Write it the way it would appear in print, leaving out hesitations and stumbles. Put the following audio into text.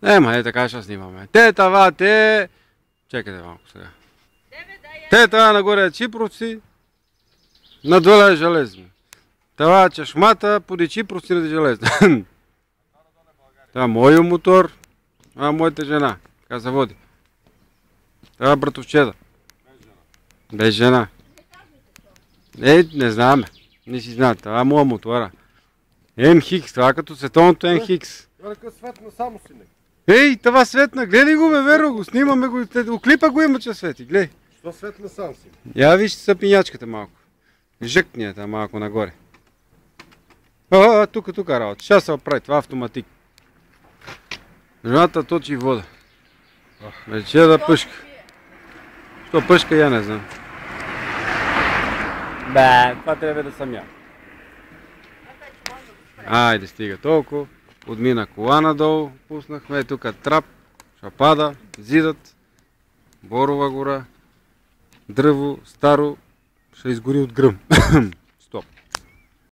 Нема, така ще снимаме. Те. Чекайте малко сега. Това нагоре е Чипровци, надолу е железно. Това чешмата поди Чипровци на железно. Това моя мотор, а моята жена. Така се води. Това братовчета. Без жена. Не знаме. Не си знаете. Това е моя мотора. NX, това като световното NX. Това светна само си не. Ей, това светна, гледай го бе, верно го, снимаме го, у клипа го има, че свети, гледай. Що светна сам си? Я виж съпинячката малко. Жъкния там малко нагоре. Тук работа. Ще се оправи, това автоматик. Жената точи вода. Вече да пъшка. Що пъшка, я не знам. Това трябва да съм я. Айде, стига толкова. Подмина кола надолу, пуснахме тук трап, шапада, зидат, Борова гора, дърво, старо, ще изгори от гръм.